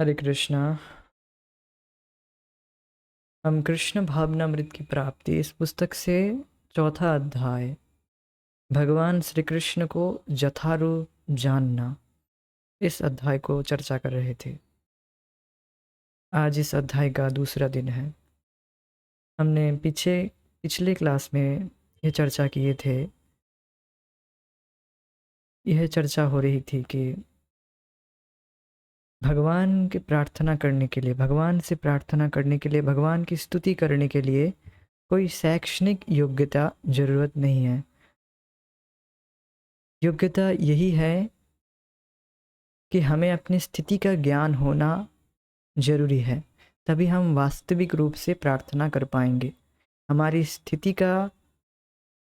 हरे कृष्णा। हम कृष्ण भावनामृत की प्राप्ति इस पुस्तक से चौथा अध्याय भगवान श्री कृष्ण को यथारूप जानना, इस अध्याय को चर्चा कर रहे थे। आज इस अध्याय का दूसरा दिन है। हमने पिछले क्लास में यह चर्चा किए थे। यह चर्चा हो रही थी कि भगवान की प्रार्थना करने के लिए, भगवान से प्रार्थना करने के लिए, भगवान की स्तुति करने के लिए कोई शैक्षणिक योग्यता ज़रूरत नहीं है। योग्यता यही है कि हमें अपनी स्थिति का ज्ञान होना ज़रूरी है, तभी हम वास्तविक रूप से प्रार्थना कर पाएंगे। हमारी स्थिति का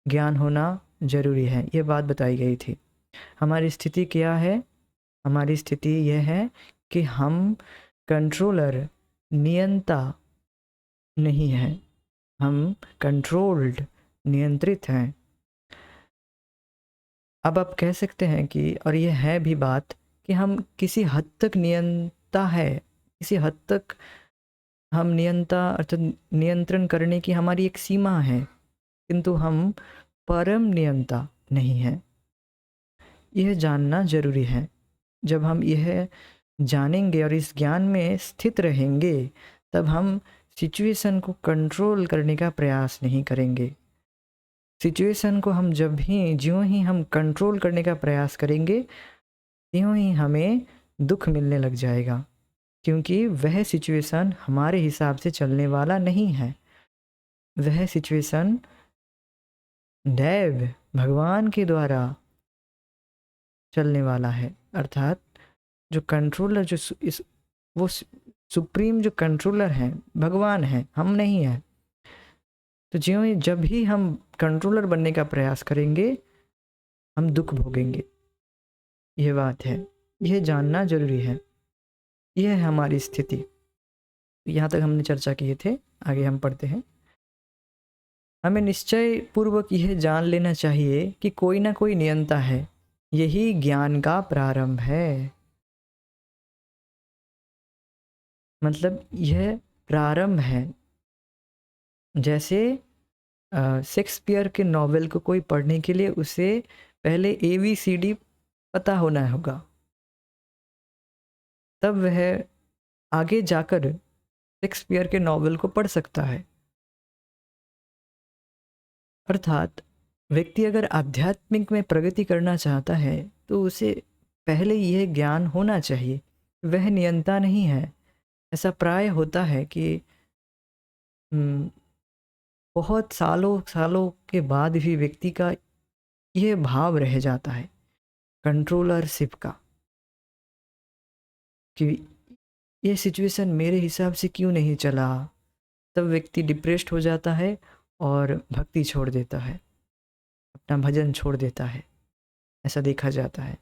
ज्ञान होना ज़रूरी है, ये बात बताई गई थी। हमारी स्थिति क्या है? हमारी स्थिति यह है कि हम कंट्रोलर, नियंता नहीं हैं, हम कंट्रोल्ड, नियंत्रित हैं। अब आप कह सकते हैं कि, और ये है भी बात, कि हम किसी हद तक नियंता है, किसी हद तक हम नियंता अर्थात नियंत्रण करने की हमारी एक सीमा है, किंतु हम परम नियंता नहीं हैं। यह जानना जरूरी है। जब हम यह जानेंगे और इस ज्ञान में स्थित रहेंगे, तब हम सिचुएशन को कंट्रोल करने का प्रयास नहीं करेंगे। सिचुएशन को हम ज्यों ही हम कंट्रोल करने का प्रयास करेंगे, त्यों ही हमें दुख मिलने लग जाएगा, क्योंकि वह सिचुएशन हमारे हिसाब से चलने वाला नहीं है। वह सिचुएशन दैव, भगवान के द्वारा चलने वाला है। अर्थात जो कंट्रोलर, वो सुप्रीम जो कंट्रोलर हैं, भगवान हैं, हम नहीं हैं। तो जब ही हम कंट्रोलर बनने का प्रयास करेंगे, हम दुख भोगेंगे। यह बात है, यह जानना जरूरी है। यह है हमारी स्थिति। यहाँ तक हमने चर्चा किए थे, आगे हम पढ़ते हैं। हमें निश्चय पूर्वक यह जान लेना चाहिए कि कोई ना कोई नियंता है। यही ज्ञान का प्रारंभ है। मतलब यह प्रारंभ है। जैसे शेक्सपियर के नॉवेल को कोई पढ़ने के लिए उसे पहले ABCD पता होना होगा, तब वह आगे जाकर शेक्सपियर के नॉवेल को पढ़ सकता है। अर्थात व्यक्ति अगर आध्यात्मिक में प्रगति करना चाहता है, तो उसे पहले यह ज्ञान होना चाहिए, वह नियंता नहीं है। ऐसा प्राय होता है कि बहुत सालों सालों के बाद भी व्यक्ति का यह भाव रह जाता है कंट्रोलरशिप का, कि ये सिचुएशन मेरे हिसाब से क्यों नहीं चला। तब व्यक्ति डिप्रेस्ड हो जाता है और भक्ति छोड़ देता है, अपना भजन छोड़ देता है। ऐसा देखा जाता है।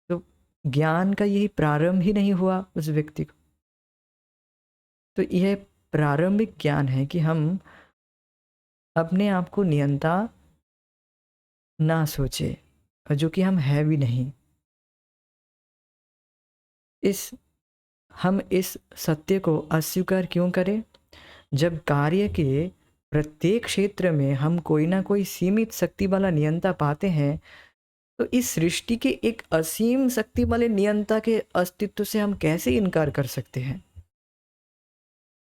तो ज्ञान का यही प्रारंभ ही नहीं हुआ उस व्यक्ति को। तो यह प्रारंभिक ज्ञान है कि हम अपने आप को नियंता ना सोचे, जो कि हम है भी नहीं। हम इस सत्य को अस्वीकार क्यों करें? जब कार्य के प्रत्येक क्षेत्र में हम कोई ना कोई सीमित शक्ति वाला नियंता पाते हैं, तो इस सृष्टि के एक असीम शक्ति वाले नियंता के अस्तित्व से हम कैसे इनकार कर सकते हैं?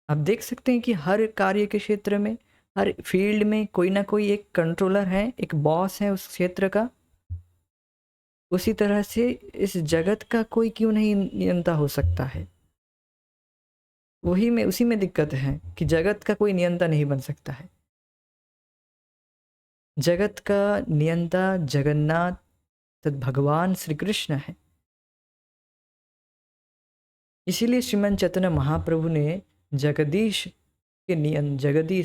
आप देख सकते हैं कि हर कार्य के क्षेत्र में, हर फील्ड में कोई ना कोई एक कंट्रोलर है, एक बॉस है उस क्षेत्र का। उसी तरह से इस जगत का कोई क्यों नहीं नियंता हो सकता है? उसी में दिक्कत है कि जगत का कोई नियंता नहीं बन सकता है। जगत का नियंता जगन्नाथ तत् भगवान श्री कृष्ण है। इसीलिए श्रीमन चैतन्य महाप्रभु ने जगदीश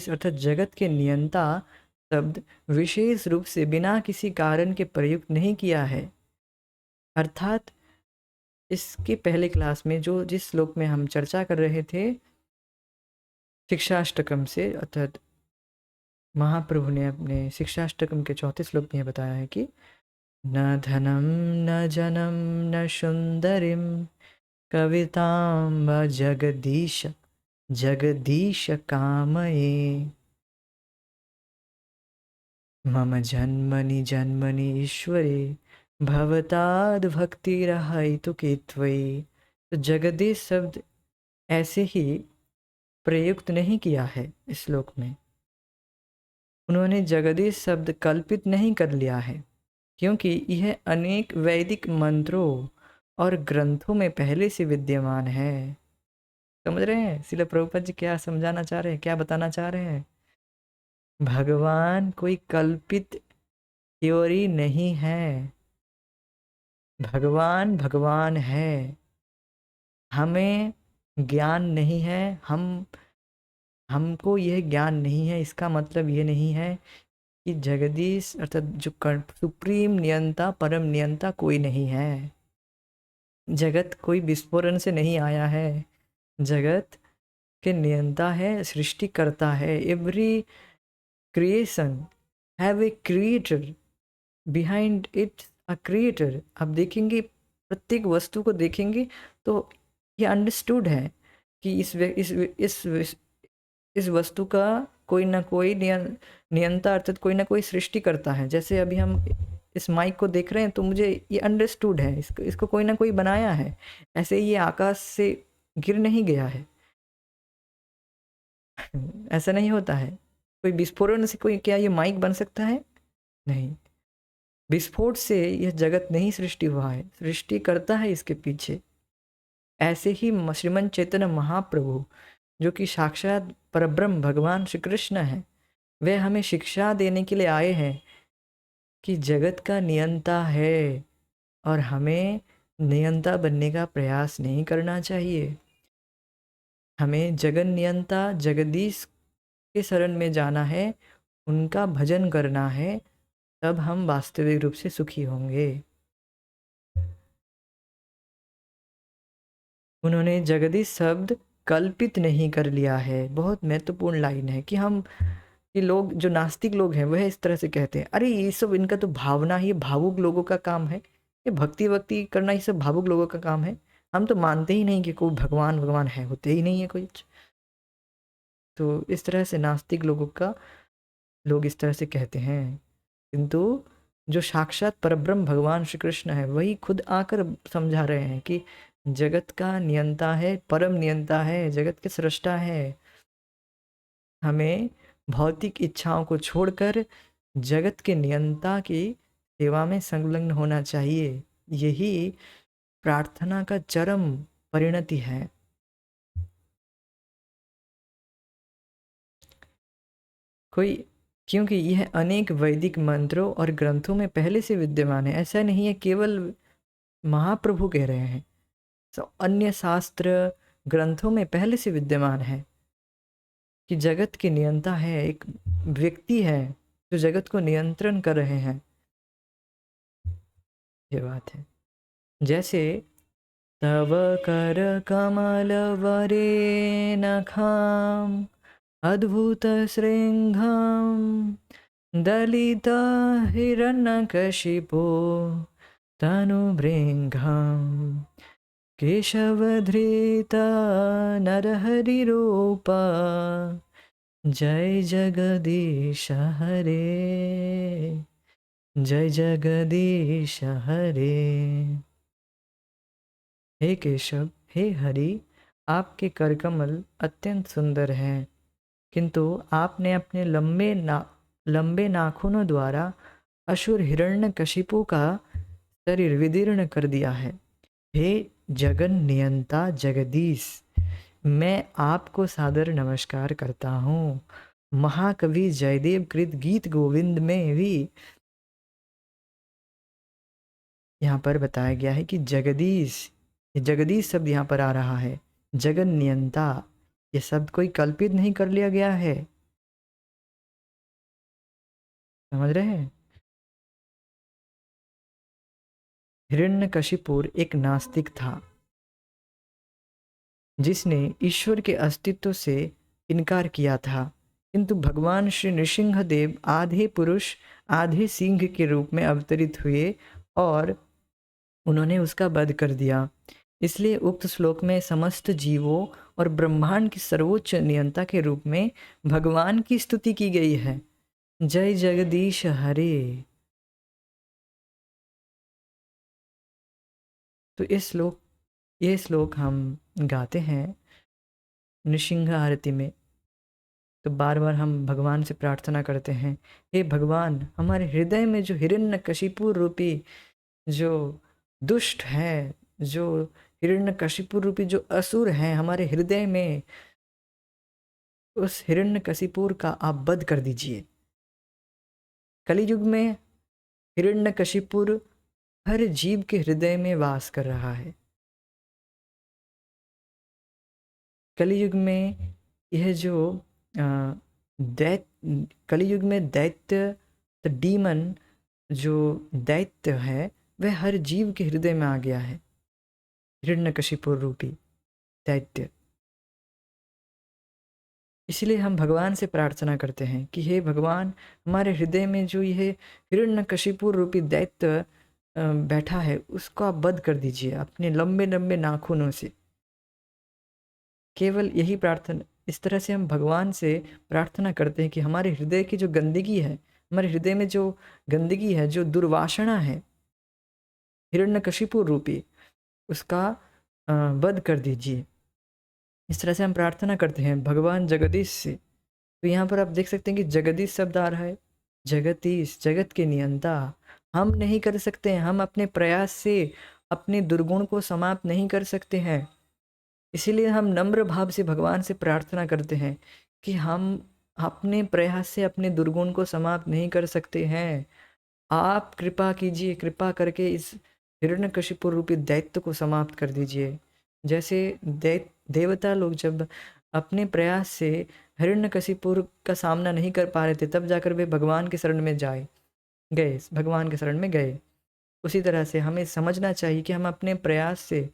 अर्थात जगत के नियंता शब्द विशेष रूप से बिना किसी कारण के प्रयुक्त नहीं किया है। अर्थात इसके पहले क्लास में जिस श्लोक में हम चर्चा कर रहे थे, शिक्षाष्टकम से, अर्थात महाप्रभु ने अपने शिक्षाष्टकम के चौथे श्लोक में बताया है कि न धनम न जनम न सुंदरिम कविताम्ब जगदीश जगदीश कामये। मम जन्मनि जन्मनि ईश्वरे भवताद भक्तिरहितुके त्वयि। तो जगदीश शब्द ऐसे ही प्रयुक्त नहीं किया है इस श्लोक में। उन्होंने जगदीश शब्द कल्पित नहीं कर लिया है, क्योंकि यह अनेक वैदिक मंत्रों और ग्रंथों में पहले से विद्यमान है। समझ रहे हैं श्रील प्रभुपाद जी क्या समझाना चाह रहे हैं, क्या बताना चाह रहे हैं? भगवान कोई कल्पित थ्योरी नहीं है, भगवान भगवान है। हमें ज्ञान नहीं है, हमको यह ज्ञान नहीं है, इसका मतलब ये नहीं है कि जगदीश अर्थात जो सुप्रीम नियंता परम नियंता कोई नहीं है। जगत कोई विस्फोरण से नहीं आया है, जगत के नियंता है, सृष्टि करता है। Every creation have a creator, behind it a creator. आप देखेंगे प्रत्येक वस्तु को देखेंगे तो ये अंडरस्टूड है कि इस वस्तु का कोई ना कोई नियंता अर्थात कोई ना कोई सृष्टि करता है। जैसे अभी हम इस माइक को देख रहे हैं तो मुझे ये अंडरस्टूड है, इसको कोई ना कोई बनाया है। ऐसे ही ये आकाश से गिर नहीं गया है ऐसा नहीं होता है। कोई विस्फोरण से कोई क्या ये माइक बन सकता है? नहीं, विस्फोट से यह जगत नहीं सृष्टि हुआ है, सृष्टि करता है इसके पीछे। ऐसे ही श्रीमन चैतन्य महाप्रभु जो कि साक्षात परब्रह्म भगवान श्री कृष्ण है, वे हमें शिक्षा देने के लिए आए हैं कि जगत का नियंता है और हमें नियंता बनने का प्रयास नहीं करना चाहिए। हमें जगन नियंता जगदीश के शरण में जाना है, उनका भजन करना है, तब हम वास्तविक रूप से सुखी होंगे। उन्होंने जगदीश शब्द कल्पित नहीं कर लिया है। बहुत महत्वपूर्ण लाइन है कि हम ये लोग जो नास्तिक लोग हैं वह इस तरह से कहते हैं, अरे ये सब इनका तो भावना ही भावुक लोगों का काम है, ये भक्ति वक्ति करना ये सब भावुक लोगों का काम है, हम तो मानते ही नहीं कि कोई भगवान भगवान है, होते ही नहीं है कोई। तो इस तरह से नास्तिक लोग इस तरह से कहते हैं। किंतु जो साक्षात परब्रह्म भगवान श्री कृष्ण है वही खुद आकर समझा रहे हैं कि जगत का नियंता है, परम नियंता है, जगत के सृष्टा है। हमें भौतिक इच्छाओं को छोड़कर जगत के नियंता की सेवा में संलग्न होना चाहिए। यही प्रार्थना का चरम परिणति है। क्योंकि यह अनेक वैदिक मंत्रों और ग्रंथों में पहले से विद्यमान है। ऐसा नहीं है केवल महाप्रभु कह रहे हैं, तो अन्य शास्त्र ग्रंथों में पहले से विद्यमान है कि जगत के नियंता है, एक व्यक्ति है जो जगत को नियंत्रण कर रहे हैं। ये बात है। जैसे तव कर कमल वरे नखाम अद्भुत श्रृंघम दलित हिरण्यकशिपो तनुभृंघम केशवधृता नरहरिरूपा जय जगदीश हरे, जय जगदीश हरे। हे केशव, हे हरि, आपके करकमल अत्यंत सुंदर हैं, किंतु आपने अपने लंबे नाखूनों द्वारा असुर हिरण्यकशिपु का शरीर विदीर्ण कर दिया है। हे जगन नियंता जगदीश, मैं आपको सादर नमस्कार करता हूँ। महाकवि जयदेव कृत गीत गोविंद में भी यहाँ पर बताया गया है कि जगदीश शब्द यहाँ पर आ रहा है। जगन नियंता, ये शब्द कोई कल्पित नहीं कर लिया गया है। समझ रहे हैं? हिरण्यकशिपुर एक नास्तिक था जिसने ईश्वर के अस्तित्व से इनकार किया था, किंतु भगवान श्री नृसिंहदेव आधे पुरुष आधे सिंह के रूप में अवतरित हुए और उन्होंने उसका वध कर दिया। इसलिए उक्त श्लोक में समस्त जीवों और ब्रह्मांड की सर्वोच्च नियंता के रूप में भगवान की स्तुति की गई है। जय जगदीश हरे। तो ये श्लोक हम गाते हैं नृसिंह आरती में। तो बार बार हम भगवान से प्रार्थना करते हैं, हे भगवान, हमारे हृदय में जो हिरण्यकशिपु रूपी जो दुष्ट है, जो हिरण्यकशिपु रूपी जो असुर हैं हमारे हृदय में, उस हिरण्यकशिपुर का आप वध कर दीजिए। कलयुग में हिरण्यकशिपुर हर जीव के हृदय में वास कर रहा है। कलयुग में यह जो दैत्य, कलयुग में दैत्य, द डीमन, जो दैत्य है वह हर जीव के हृदय में आ गया है, हिरण्यकशिपुर रूपी दैत्य। इसलिए हम भगवान से प्रार्थना करते हैं कि हे भगवान, हमारे हृदय में जो यह हिरण्यकशिपुर रूपी दैत्य बैठा है उसको आप वध कर दीजिए अपने लंबे लंबे नाखूनों से। केवल यही प्रार्थना, इस तरह से हम भगवान से प्रार्थना करते हैं कि हमारे हृदय की जो गंदगी है, हमारे हृदय में जो गंदगी है, जो दुर्वासना है हिरण्यकशिपु रूपी, उसका वध कर दीजिए। इस तरह से हम प्रार्थना करते हैं भगवान जगदीश से। तो यहाँ पर आप देख सकते हैं कि जगदीश शब्द आ रहा है। जगदीश, जगत के नियंता। हम नहीं कर सकते हैं, हम अपने प्रयास से अपने दुर्गुण को समाप्त नहीं कर सकते हैं। इसीलिए हम नम्र भाव से भगवान से प्रार्थना करते हैं कि हम अपने प्रयास से अपने दुर्गुण को समाप्त नहीं कर सकते हैं। आप कृपा कीजिए, कृपा करके इस हिरण्यकशिपु रूपी दैत्य को समाप्त कर दीजिए। जैसे देवता लोग जब अपने प्रयास से हिरण्यकशिपु का सामना नहीं कर पा रहे थे, तब जाकर वे भगवान के शरण में गए, भगवान के शरण में गए। उसी तरह से हमें समझना चाहिए कि हम अपने प्रयास से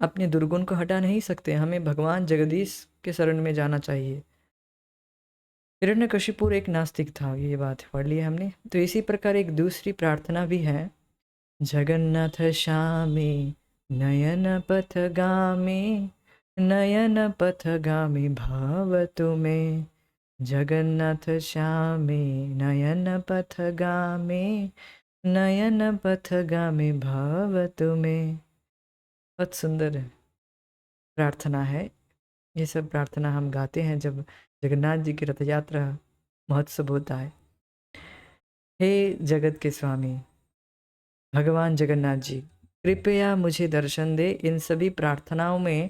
अपने दुर्गुण को हटा नहीं सकते, हमें भगवान जगदीश के शरण में जाना चाहिए। हिरण्यकशिपु एक नास्तिक था, ये बात पढ़ ली हमने। तो इसी प्रकार एक दूसरी प्रार्थना भी है, जगन्नाथ श्यामे नयन पथगामी, नयन पथगामी भावतु मे, जगन्नाथ श्यामे नयन पथगामी, नयन पथगामी भावतु मे। बहुत सुंदर प्रार्थना है। ये सब प्रार्थना हम गाते हैं जब जगन्नाथ जी की रथ यात्रा महोत्सव होता है। हे जगत के स्वामी भगवान जगन्नाथ जी, कृपया मुझे दर्शन दे। इन सभी प्रार्थनाओं में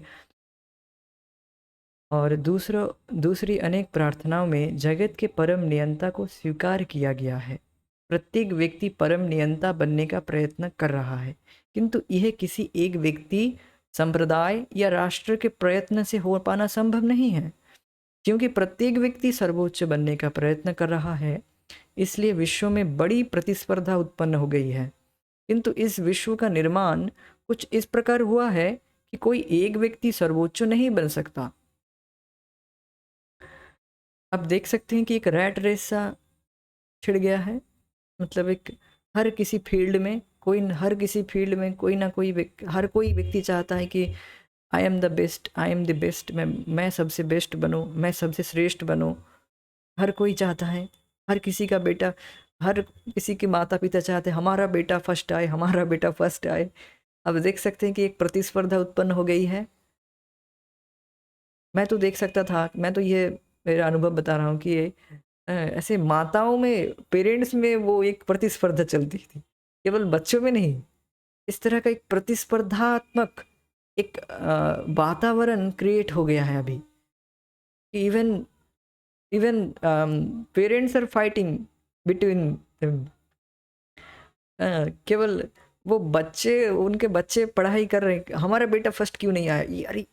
और दूसरी अनेक प्रार्थनाओं में जगत के परम नियंता को स्वीकार किया गया है। प्रत्येक व्यक्ति परम नियंता बनने का प्रयत्न कर रहा है, किंतु यह किसी एक व्यक्ति, संप्रदाय या राष्ट्र के प्रयत्न से हो पाना संभव नहीं है। क्योंकि प्रत्येक व्यक्ति सर्वोच्च बनने का प्रयत्न कर रहा है, इसलिए विश्व में बड़ी प्रतिस्पर्धा उत्पन्न हो गई है। किंतु इस विश्व का निर्माण कुछ इस प्रकार हुआ है कि कोई एक व्यक्ति सर्वोच्च नहीं बन सकता। आप देख सकते हैं कि एक रैट रेस सा छिड़ गया है। मतलब एक हर किसी फील्ड में हर कोई व्यक्ति चाहता है कि I am the best, I am the best, मैं सबसे बेस्ट बनूं, मैं सबसे श्रेष्ठ बनूं। हर कोई चाहता है, हर किसी का बेटा, हर किसी के माता पिता चाहते हैं हमारा बेटा फर्स्ट आए, हमारा बेटा फर्स्ट आए। अब देख सकते हैं कि एक प्रतिस्पर्धा उत्पन्न हो गई है। मैं तो देख सकता था, मैं तो ये मेरा अनुभव बता रहा हूँ कि ये ऐसे माताओं में, पेरेंट्स में वो एक प्रतिस्पर्धा चलती थी, केवल बच्चों में नहीं। इस तरह का एक प्रतिस्पर्धात्मक एक वातावरण क्रिएट हो गया है अभी। Even even parents are fighting between them. केवल वो बच्चे, उनके बच्चे पढ़ाई कर रहे हैं, हमारा बेटा फर्स्ट क्यों नहीं आया, ये अरे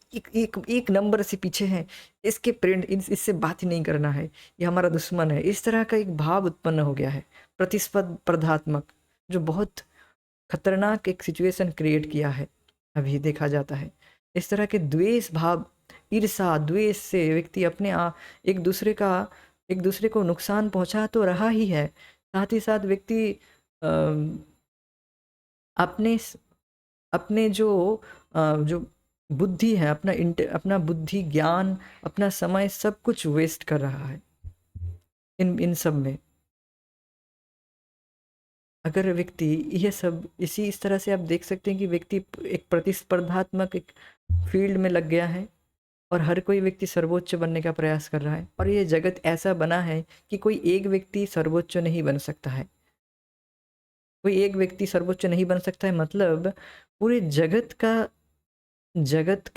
एक नंबर से पीछे है, इसके पेरेंट इससे बात ही नहीं करना है, ये हमारा दुश्मन है। इस तरह का एक भाव उत्पन्न हो गया है प्रतिस्पर्धात्मक, जो बहुत खतरनाक एक सिचुएशन क्रिएट किया है अभी देखा जाता है। इस तरह के द्वेष भाव, ईर्षा द्वेष से व्यक्ति अपने एक दूसरे को नुकसान पहुंचा तो रहा ही है, साथ ही साथ व्यक्ति अपने अपने जो बुद्धि है, अपना बुद्धि, ज्ञान, अपना समय सब कुछ वेस्ट कर रहा है इन इन सब में। अगर व्यक्ति ये सब इस तरह से आप देख सकते हैं कि व्यक्ति एक प्रतिस्पर्धात्मक एक फील्ड में लग गया है और हर कोई व्यक्ति सर्वोच्च बनने का प्रयास कर रहा है, और ये जगत ऐसा बना है कि कोई एक व्यक्ति सर्वोच्च नहीं बन सकता है। कोई एक व्यक्ति सर्वोच्च नहीं बन सकता है, मतलब पूरे जगत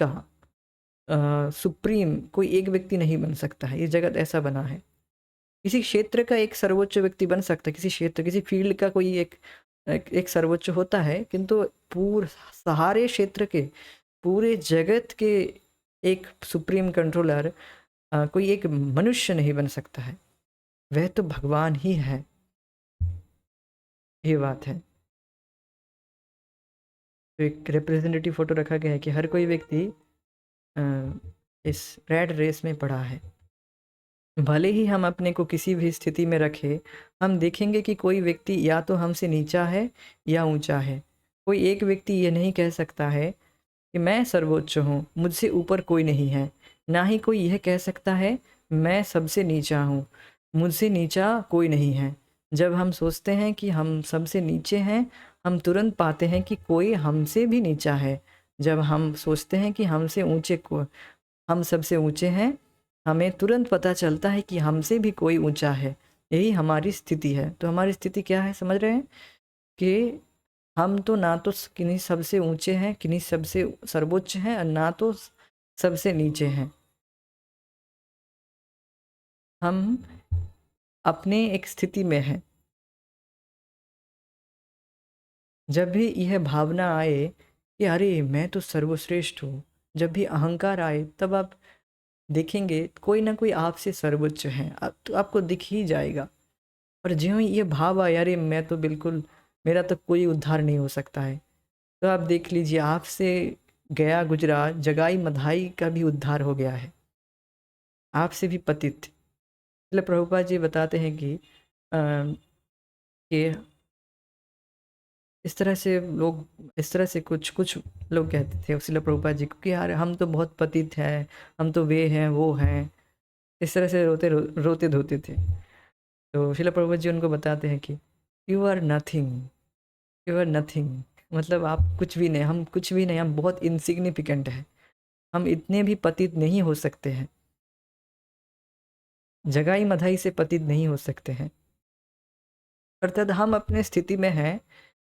का सुप्रीम कोई एक व्यक्ति नहीं बन सकता है। ये जगत ऐसा बना है। किसी क्षेत्र का एक सर्वोच्च व्यक्ति बन सकता है, किसी क्षेत्र, किसी फील्ड का कोई एक सर्वोच्च होता है, किंतु पूरे सारे क्षेत्र के, पूरे जगत के एक सुप्रीम कंट्रोलर कोई एक मनुष्य नहीं बन सकता है। वह तो भगवान ही है। ये बात है। तो एक रिप्रेजेंटेटिव फोटो रखा गया है कि हर कोई व्यक्ति इस रैट रेस में पड़ा है। भले ही हम अपने को किसी भी स्थिति में रखें, हम देखेंगे कि कोई व्यक्ति या तो हमसे नीचा है या ऊंचा है। कोई एक व्यक्ति ये नहीं कह सकता है कि मैं सर्वोच्च हूँ, मुझसे ऊपर कोई नहीं है। ना ही कोई यह कह सकता है मैं सबसे नीचा हूँ, मुझसे नीचा कोई नहीं है। जब हम सोचते हैं कि हम सबसे नीचे हैं, हम तुरंत पाते हैं कि कोई हमसे भी नीचा है। जब हम सोचते हैं कि हम सबसे ऊंचे हैं, हमें तुरंत पता चलता है कि हमसे भी कोई ऊंचा है। यही हमारी स्थिति है। तो हमारी स्थिति क्या है, समझ रहे हैं कि हम तो ना तो किन्हीं सबसे ऊंचे हैं, किन्हीं सबसे सर्वोच्च हैं, और ना तो सबसे नीचे हैं। हम अपने एक स्थिति में हैं। जब भी यह भावना आए कि अरे मैं तो सर्वश्रेष्ठ हूँ, जब भी अहंकार आए, तब आप देखेंगे कोई ना कोई आपसे सर्वोच्च है, तो आपको दिख ही जाएगा। और ज्यों ही ये भाव आया अरे मैं तो बिल्कुल, मेरा तो कोई उद्धार नहीं हो सकता है, तो आप देख लीजिए आपसे गया गुजरा जगाई मधाई का भी उद्धार हो गया है, आपसे भी पतित। इसलिए प्रभुपाद जी बताते हैं कि इस तरह से लोग, इस तरह से कुछ कुछ लोग कहते थे शिला प्रभुपाद जी को कि यार हम तो बहुत पतित हैं, हम तो वे हैं वो हैं। इस तरह से रोते धोते थे। तो शिला प्रभुपाद जी उनको बताते हैं कि you are nothing, you are nothing, मतलब आप कुछ भी नहीं, हम कुछ भी नहीं, हम बहुत इनसिग्निफिकेंट हैं, हम इतने भी पतित नहीं हो सकते हैं, जगाई मधाई से पतित नहीं हो सकते हैं। अर्थात हम अपने स्थिति में हैं,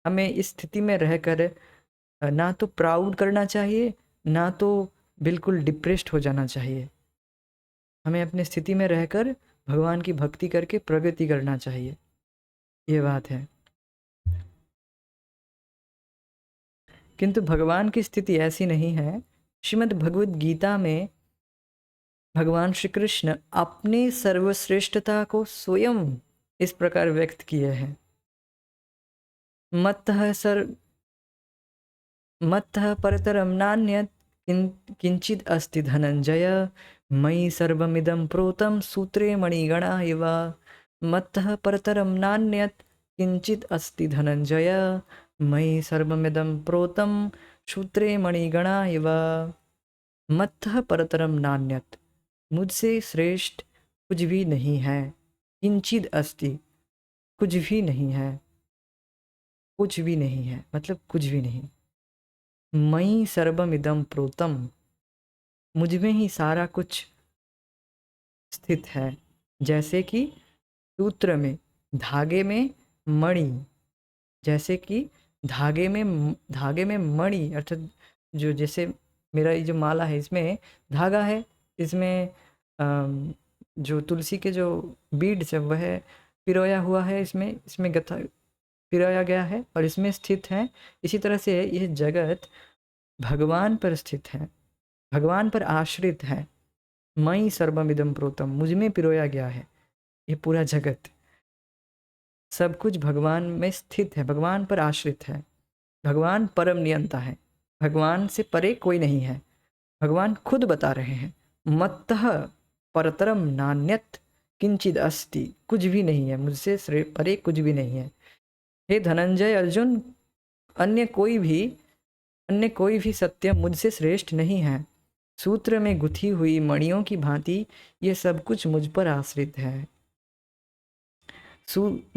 हमें इस स्थिति में रहकर ना तो प्राउड करना चाहिए, ना तो बिल्कुल डिप्रेस्ड हो जाना चाहिए। हमें अपनी स्थिति में रहकर भगवान की भक्ति करके प्रगति करना चाहिए। ये बात है। किंतु भगवान की स्थिति ऐसी नहीं है। श्रीमद् भगवद गीता में भगवान श्री कृष्ण अपनी सर्वश्रेष्ठता को स्वयं इस प्रकार व्यक्त किए हैं। मत्तः परतरं नान्यत् किंचिद अस्ति धनंजय, मयि सर्वमिदं प्रोतं सूत्रे मणिगणा इव। मत्तः परतरं नान्यत् किंचिद अस्ति धनंजय, मयि सर्वमिदं प्रोतं सूत्रे मणिगणा इव। मत्तः परतरं नान्यत्, मुझसे श्रेष्ठ कुछ भी नहीं है। किंचिद अस्ति, कुछ भी नहीं है। कुछ भी नहीं है मतलब कुछ भी नहीं। मयि सर्वमिदं प्रोतम, मुझ में ही सारा कुछ स्थित है। जैसे कि सूत्र में, धागे में मणि, जैसे कि धागे में मणि, अर्थात जो जैसे मेरा ये जो माला है इसमें धागा है, इसमें जो तुलसी के जो बीड्स है वह पिरोया हुआ है, इसमें गथा पिरोया गया है और इसमें स्थित है। इसी तरह से यह जगत भगवान पर स्थित है, भगवान पर आश्रित है। मयि सर्वमिदं प्रोतम, मुझ में पिरोया गया है ये पूरा जगत। सब कुछ भगवान में स्थित है, भगवान पर आश्रित है। भगवान परम नियंता है, भगवान से परे कोई नहीं है। भगवान खुद बता रहे हैं मत्तः परतरम नान्यत् किंचिद अस्ति, कुछ भी नहीं है, मुझसे परे कुछ भी नहीं है। हे धनंजय अर्जुन, अन्य कोई भी अन्य कोई भी सत्य मुझसे श्रेष्ठ नहीं है। सूत्र में गुथी हुई मणियों की भांति ये सब कुछ मुझ पर आश्रित है।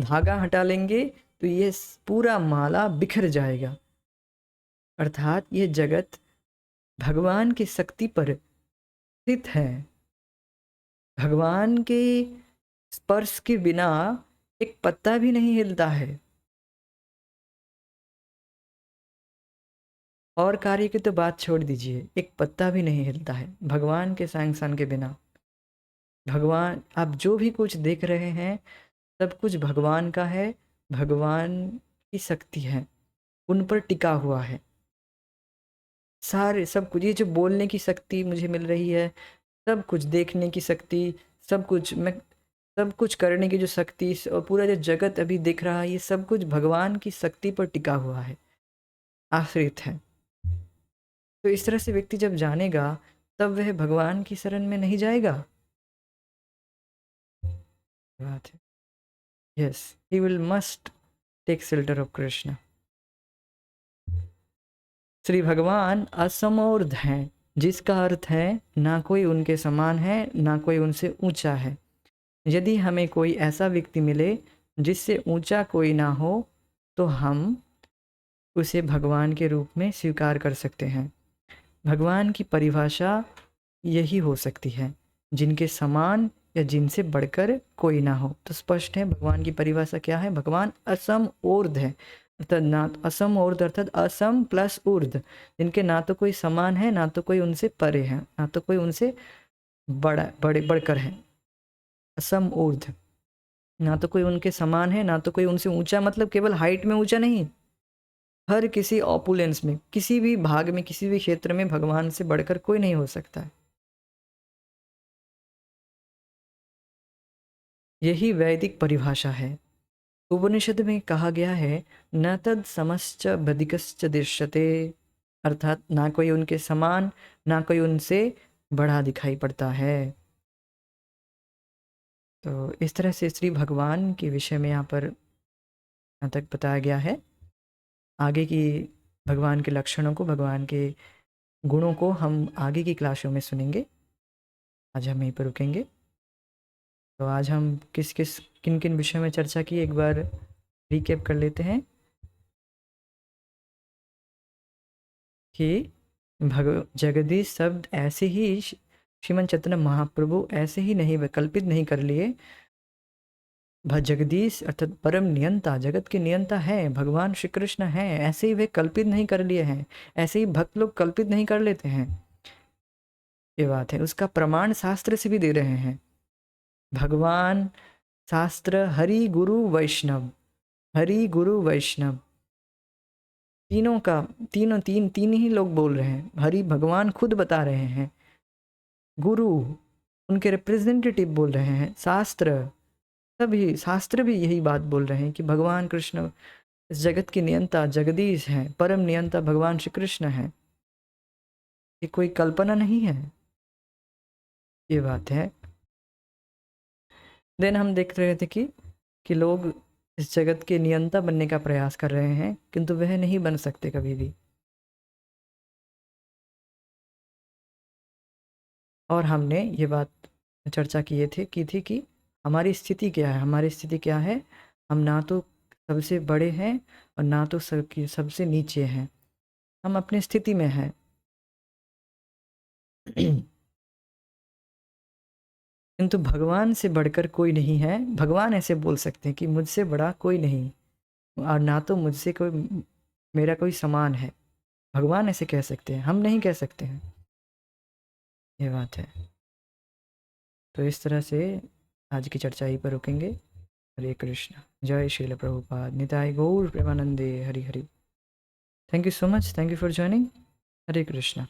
धागा हटा लेंगे तो ये पूरा माला बिखर जाएगा। अर्थात ये जगत भगवान की शक्ति पर स्थित है। भगवान के स्पर्श के बिना एक पत्ता भी नहीं हिलता है। और कार्य की तो बात छोड़ दीजिए, एक पत्ता भी नहीं हिलता है भगवान के सैंक्शन के बिना। भगवान, आप जो भी कुछ देख रहे हैं सब कुछ भगवान का है, भगवान की शक्ति है, उन पर टिका हुआ है सारे सब कुछ। ये जो बोलने की शक्ति मुझे मिल रही है, सब कुछ देखने की शक्ति, सब कुछ मैं, सब कुछ करने की जो शक्ति और पूरा जो जगत अभी दिख रहा है, ये सब कुछ भगवान की शक्ति पर टिका हुआ है, आश्रित है। तो इस तरह से व्यक्ति जब जानेगा तब वह भगवान की शरण में नहीं जाएगा। बात है, yes, he will must take shelter of Krishna. Shri भगवान असमोर्ध हैं, जिसका अर्थ है ना कोई उनके समान है ना कोई उनसे ऊंचा है। यदि हमें कोई ऐसा व्यक्ति मिले जिससे ऊंचा कोई ना हो तो हम उसे भगवान के रूप में स्वीकार कर सकते हैं। भगवान की परिभाषा यही हो सकती है, जिनके समान या जिनसे बढ़कर कोई ना हो। तो स्पष्ट है भगवान की परिभाषा क्या है। भगवान असम ऊर्ध है, अर्थात ना असम ऊर्ध अर्थात असम प्लस ऊर्ध, जिनके ना तो कोई समान है ना तो कोई उनसे परे है ना तो कोई उनसे बढ़कर है। असम ऊर्ध, ना तो कोई उनके समान है ना तो कोई उनसे ऊंचा, मतलब केवल हाइट में ऊंचा नहीं, हर किसी ऑपुलेंस में, किसी भी भाग में, किसी भी क्षेत्र में भगवान से बढ़कर कोई नहीं हो सकता है। यही वैदिक परिभाषा है। उपनिषद में कहा गया है न तद समश्च बधिकश्च दृश्यते, अर्थात ना कोई उनके समान ना कोई उनसे बड़ा दिखाई पड़ता है। तो इस तरह से श्री भगवान के विषय में यहाँ पर यहाँ तक बताया गया है। आगे की भगवान के लक्षणों को, भगवान के गुणों को हम आगे की क्लासों में सुनेंगे। आज हम यहीं पर रुकेंगे। तो आज हम किस किस किन किन विषयों में चर्चा की एक बार रिकैप कर लेते हैं कि जगदीश शब्द ऐसे ही श्रीमन चैतन्य महाप्रभु ऐसे ही नहीं कल्पित नहीं कर लिए। जगदीश अर्थात परम नियंता, जगत के नियंता है, भगवान श्री कृष्ण है, ऐसे ही वे कल्पित नहीं कर लिए हैं। ऐसे ही भक्त लोग कल्पित नहीं कर लेते हैं, ये बात है। उसका प्रमाण शास्त्र से भी दे रहे हैं। भगवान, शास्त्र, हरि गुरु वैष्णव, हरि गुरु वैष्णव, तीनों का तीन ही लोग बोल रहे हैं। हरि भगवान खुद बता रहे हैं, गुरु उनके रिप्रेजेंटेटिव बोल रहे हैं, शास्त्र, सभी शास्त्र भी यही बात बोल रहे हैं कि भगवान कृष्ण इस जगत की नियंता जगदीश हैं, परम नियंता भगवान श्री कृष्ण हैं। ये कोई कल्पना नहीं है, ये बात है। देन हम देख रहे थे कि लोग इस जगत के नियंता बनने का प्रयास कर रहे हैं किंतु वह नहीं बन सकते कभी भी। और हमने ये बात चर्चा की थी कि हमारी स्थिति क्या है। हमारी स्थिति क्या है, हम ना तो सबसे बड़े हैं और ना तो सबसे नीचे हैं, हम अपनी स्थिति में हैं। किंतु भगवान से बढ़कर कोई नहीं है। भगवान ऐसे बोल सकते हैं कि मुझसे बड़ा कोई नहीं और ना तो मुझसे कोई मेरा कोई समान है। भगवान ऐसे कह सकते हैं, हम नहीं कह सकते हैं, ये बात है। तो इस तरह से आज की चर्चा यहीं पर रुकेंगे। हरे कृष्ण, जय श्रील प्रभुपाद, निताय गौर प्रेमानंदे, Hari Hari. Thank you so much, thank you for joining. Hare Krishna.